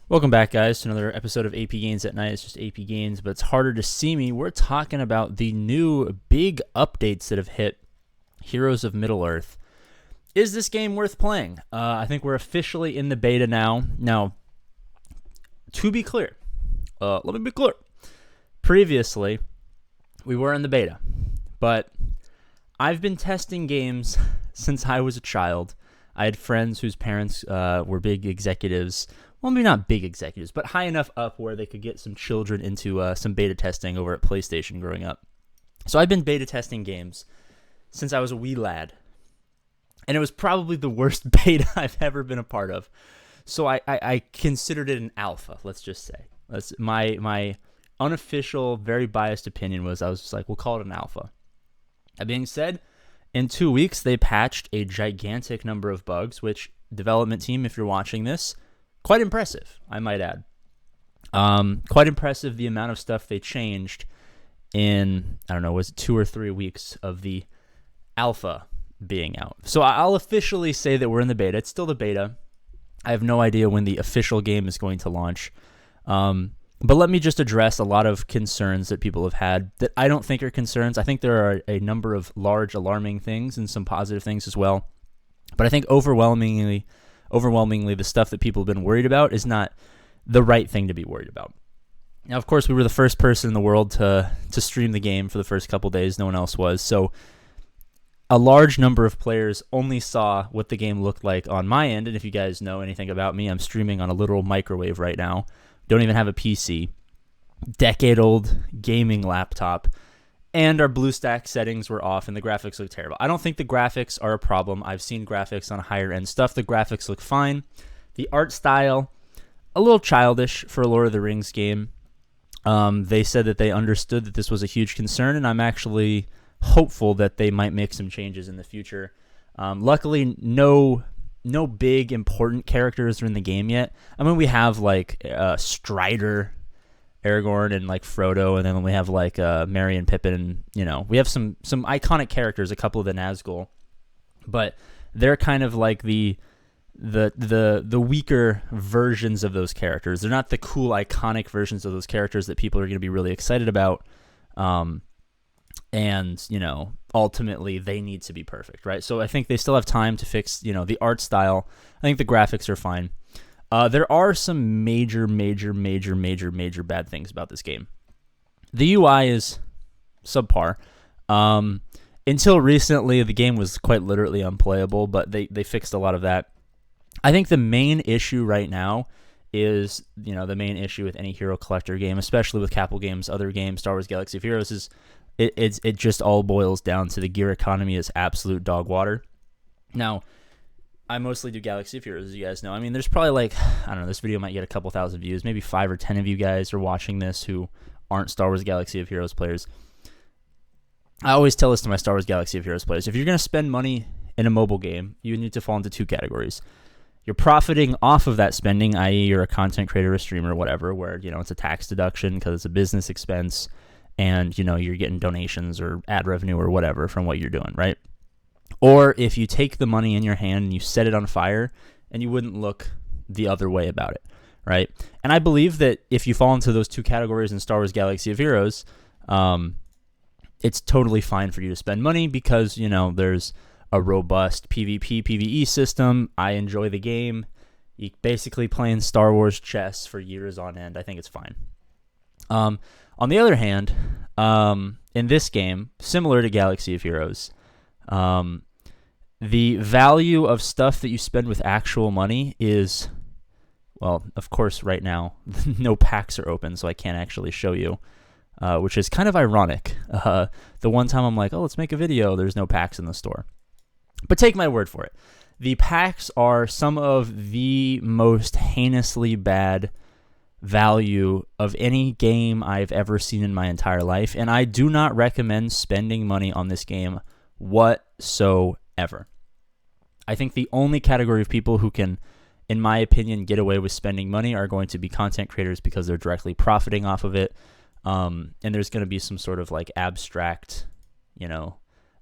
Welcome back, guys, to another episode of AP Gains at Night. It's just AP Gains, but it's harder to see me. We're talking about the new big updates that have hit Heroes of Middle-earth. Is this game worth playing? I think we're officially in the beta now. Now, to be clear, let me be clear. Previously, we were in the beta, but I've been testing games since I was a child. I had friends whose parents were big executives. Well, maybe not big executives, but high enough up where they could get some children into some beta testing over at PlayStation growing up. So I've been beta testing games since I was a wee lad. And it was probably the worst beta I've ever been a part of. So I considered it an alpha, let's just say. My unofficial, very biased opinion was I was just like, we'll call it an alpha. That being said, in 2 weeks, they patched a gigantic number of bugs, which, development team, if you're watching this, quite impressive, I might add. Quite impressive the amount of stuff they changed in, I don't know, was it 2 or 3 weeks of the alpha being out. So I'll officially say that we're in the beta. It's still the beta. I have no idea when the official game is going to launch. But let me just address a lot of concerns that people have had that I don't think are concerns. I think there are a number of large alarming things and some positive things as well. But I think overwhelmingly, the stuff that people have been worried about is not the right thing to be worried about. Now, of course, we were the first person in the world to stream the game for the first couple days. No one else was. So a large number of players only saw what the game looked like on my end. And if you guys know anything about me, I'm streaming on a literal microwave right now. Don't even have a PC. Decade-old gaming laptop. And our BlueStack settings were off, and the graphics look terrible. I don't think the graphics are a problem. I've seen graphics on higher-end stuff. The graphics look fine. The art style, a little childish for a Lord of the Rings game. They said that they understood that this was a huge concern, and I'm actually hopeful that they might make some changes in the future. Luckily, no big important characters are in the game yet. I mean, we have like Strider, Aragorn, and like Frodo, and then we have like Merry and Pippin. And, we have some iconic characters, a couple of the Nazgul, but they're kind of like the weaker versions of those characters. They're not the cool, iconic versions of those characters that people are going to be really excited about. And ultimately they need to be perfect, right? So I think they still have time to fix, the art style. I think the graphics are fine. There are some major bad things about this game. The UI is subpar. Until recently, the game was quite literally unplayable, but they fixed a lot of that. I think the main issue right now is, the main issue with any hero collector game, especially with Capcom games, other games, Star Wars Galaxy of Heroes, is it just all boils down to the gear economy is absolute dog water. Now, I mostly do Galaxy of Heroes, as you guys know. I mean, there's probably this video might get a couple thousand views. Maybe 5 or 10 of you guys are watching this who aren't Star Wars Galaxy of Heroes players. I always tell this to my Star Wars Galaxy of Heroes players. If you're going to spend money in a mobile game, you need to fall into 2 categories. You're profiting off of that spending, i.e. you're a content creator, a streamer, whatever, where, it's a tax deduction because it's a business expense and, you're getting donations or ad revenue or whatever from what you're doing, right? Or if you take the money in your hand and you set it on fire and you wouldn't look the other way about it, right? And I believe that if you fall into those 2 categories in Star Wars Galaxy of Heroes, it's totally fine for you to spend money because, there's a robust PvP, PvE system. I enjoy the game. You're basically playing Star Wars chess for years on end. I think it's fine. On the other hand, in this game, similar to Galaxy of Heroes, the value of stuff that you spend with actual money is, well, of course, right now, no packs are open, so I can't actually show you, which is kind of ironic. The one time I'm like, oh, let's make a video, there's no packs in the store. But take my word for it. The packs are some of the most heinously bad value of any game I've ever seen in my entire life, and I do not recommend spending money on this game whatsoever. I think the only category of people who can, in my opinion, get away with spending money are going to be content creators because they're directly profiting off of it, and there's going to be some sort of like abstract,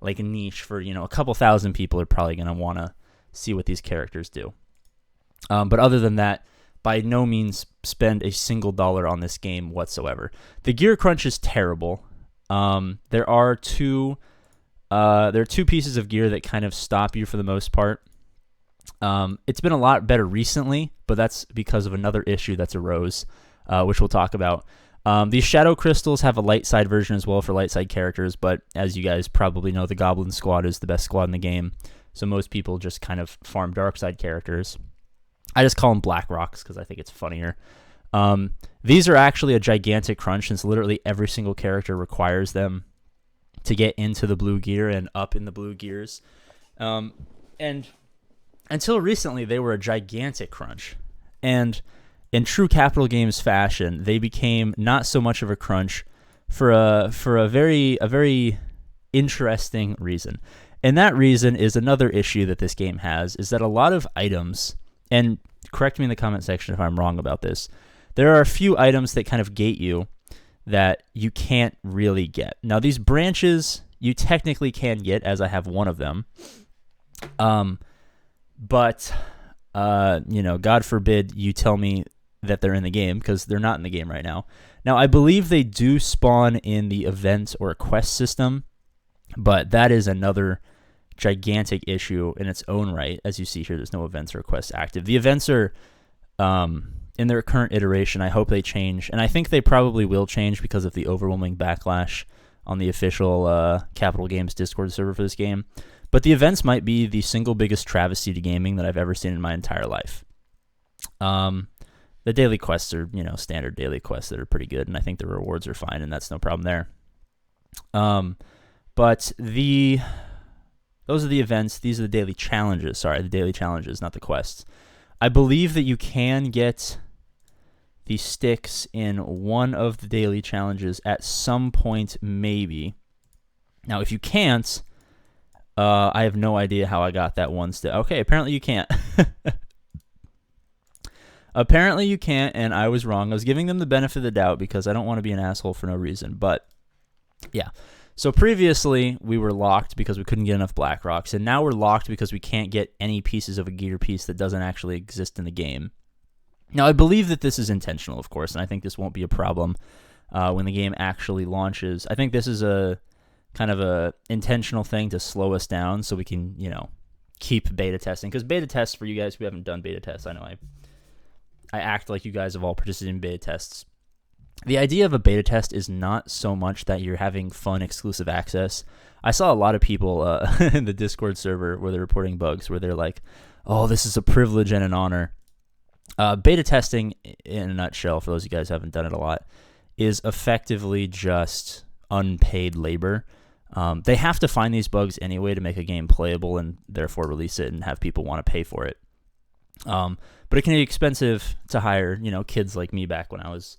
like a niche for, a couple thousand people are probably going to want to see what these characters do. But other than that, by no means spend a single dollar on this game whatsoever. The gear crunch is terrible. There are two pieces of gear that kind of stop you for the most part. It's been a lot better recently, but that's because of another issue that's arose, which we'll talk about. These shadow crystals have a light side version as well for light side characters, but as you guys probably know, the Goblin Squad is the best squad in the game, so most people just kind of farm dark side characters. I just call them Black Rocks because I think it's funnier. These are actually a gigantic crunch since literally every single character requires them to get into the blue gear and up in the blue gears. And until recently, they were a gigantic crunch. And in true Capital Games fashion, they became not so much of a crunch for a very interesting reason. And that reason is another issue that this game has, is that a lot of items, and correct me in the comment section if I'm wrong about this, there are a few items that kind of gate you that you can't really get. Now, these branches you technically can get, as I have one of them. But God forbid you tell me that they're in the game, because they're not in the game right now. Now, I believe they do spawn in the event or quest system, but that is another gigantic issue in its own right. As you see here, there's no events or quests active. The events are in their current iteration. I hope they change, and I think they probably will change because of the overwhelming backlash on the official Capital Games Discord server for this game. But the events might be the single biggest travesty to gaming that I've ever seen in my entire life. The daily quests are, standard daily quests that are pretty good, and I think the rewards are fine, and that's no problem there. But those are the events. These are the daily challenges. Sorry, the daily challenges, not the quests. I believe that you can get the sticks in one of the daily challenges at some point, maybe. Now, if you can't, I have no idea how I got that one stick. Okay, apparently you can't. Apparently you can't, and I was wrong. I was giving them the benefit of the doubt because I don't want to be an asshole for no reason. But, yeah. So previously, we were locked because we couldn't get enough Black Rocks, and now we're locked because we can't get any pieces of a gear piece that doesn't actually exist in the game. Now, I believe that this is intentional, of course, and I think this won't be a problem when the game actually launches. I think this is a kind of a intentional thing to slow us down so we can, keep beta testing. Because beta tests, for you guys who haven't done beta tests, I know I act like you guys have all participated in beta tests. The idea of a beta test is not so much that you're having fun exclusive access. I saw a lot of people in the Discord server where they're reporting bugs where they're like, oh, this is a privilege and an honor. Beta testing, in a nutshell, for those of you guys who haven't done it a lot, is effectively just unpaid labor. They have to find these bugs anyway to make a game playable and therefore release it and have people want to pay for it. But it can be expensive to hire, kids like me back when I was,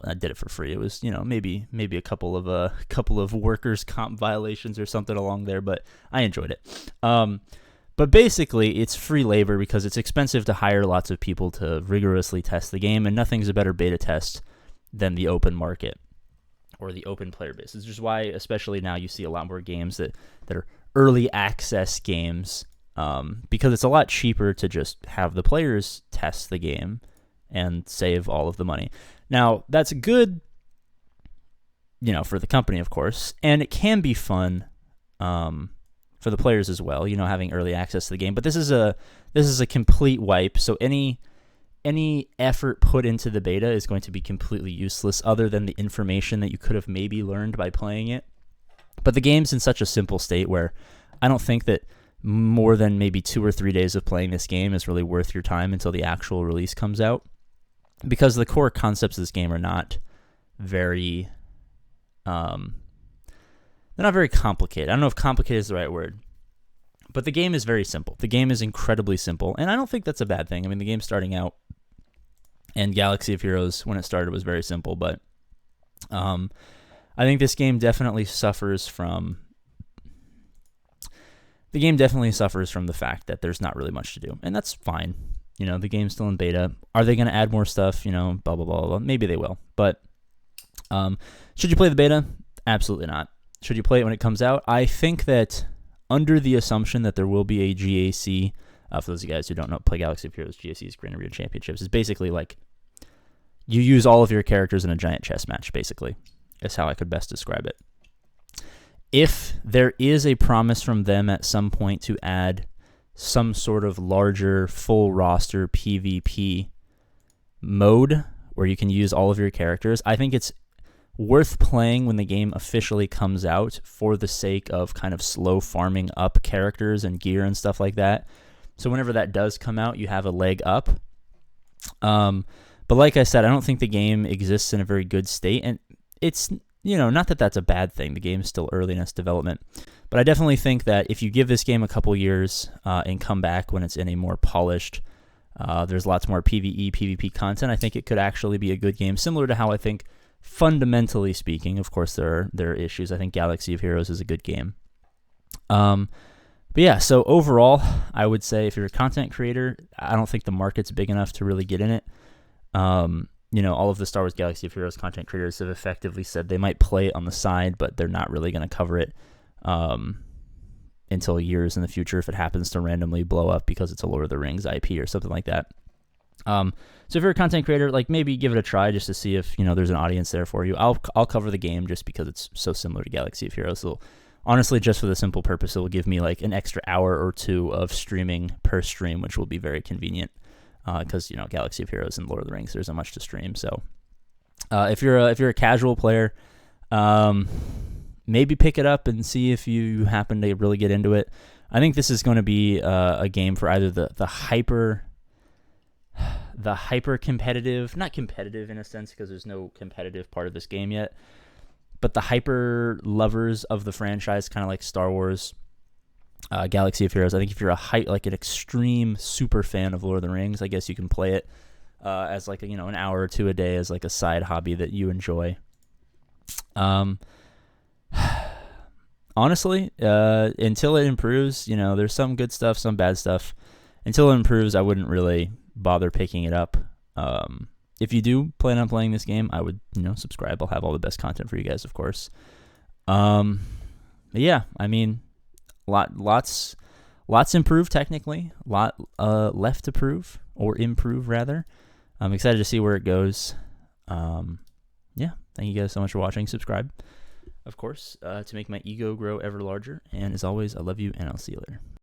I did it for free. It was, maybe a couple of workers' comp violations or something along there, but I enjoyed it. But basically, it's free labor because it's expensive to hire lots of people to rigorously test the game, and nothing's a better beta test than the open market or the open player base. This is why, especially now, you see a lot more games that are early access games, because it's a lot cheaper to just have the players test the game and save all of the money. Now, that's good, for the company, of course, and it can be fun for the players as well, having early access to the game. But this is a complete wipe, so any effort put into the beta is going to be completely useless other than the information that you could have maybe learned by playing it. But the game's in such a simple state where I don't think that more than maybe 2 or 3 days of playing this game is really worth your time until the actual release comes out, because the core concepts of this game are not very they're not very complicated. I don't know if complicated is the right word, but the game is very simple. The game is incredibly simple, and I don't think that's a bad thing. I mean, the game's starting out, and Galaxy of Heroes, when it started, was very simple, but I think this game definitely suffers from the fact that there's not really much to do, and that's fine. The game's still in beta. Are they going to add more stuff? Blah, blah, blah, blah. Maybe they will, but should you play the beta? Absolutely not. Should you play it when it comes out? I think that under the assumption that there will be a GAC For those of you guys who don't know, play Galaxy of Heroes GSE's Grand Arena Championships. It's basically like you use all of your characters in a giant chess match, basically. Is how I could best describe it. If there is a promise from them at some point to add some sort of larger full roster PvP mode where you can use all of your characters, I think it's worth playing when the game officially comes out for the sake of kind of slow farming up characters and gear and stuff like that. So whenever that does come out, you have a leg up. But like I said, I don't think the game exists in a very good state, and it's, not that that's a bad thing. The game's still early in its development, but I definitely think that if you give this game a couple years and come back when it's in a more polished, there's lots more PvE, PvP content, I think it could actually be a good game, similar to how I think, fundamentally speaking, of course there are issues. I think Galaxy of Heroes is a good game. But yeah, so overall, I would say if you're a content creator, I don't think the market's big enough to really get in it. All of the Star Wars Galaxy of Heroes content creators have effectively said they might play it on the side, but they're not really going to cover it until years in the future if it happens to randomly blow up because it's a Lord of the Rings IP or something like that. So if you're a content creator, like maybe give it a try just to see if there's an audience there for you. I'll cover the game just because it's so similar to Galaxy of Heroes. So honestly, just for the simple purpose, it will give me like an extra hour or two of streaming per stream, which will be very convenient. Because Galaxy of Heroes and Lord of the Rings, there isn't much to stream. So, if you're a casual player, maybe pick it up and see if you happen to really get into it. I think this is going to be a game for either the hyper competitive, not competitive in a sense because there's no competitive part of this game yet, but the hyper lovers of the franchise, kind of like Star Wars. Galaxy of Heroes. I think if you're an extreme super fan of Lord of the Rings, I guess you can play it as like an hour or two a day as like a side hobby that you enjoy. Honestly, until it improves, there's some good stuff, some bad stuff. Until it improves, I wouldn't really bother picking it up. If you do plan on playing this game, I would subscribe. I'll have all the best content for you guys, of course. Yeah, I mean. Lots improved technically. Lot left to prove or improve rather. I'm excited to see where it goes. Yeah, thank you guys so much for watching. Subscribe, of course, to make my ego grow ever larger. And as always, I love you, and I'll see you later.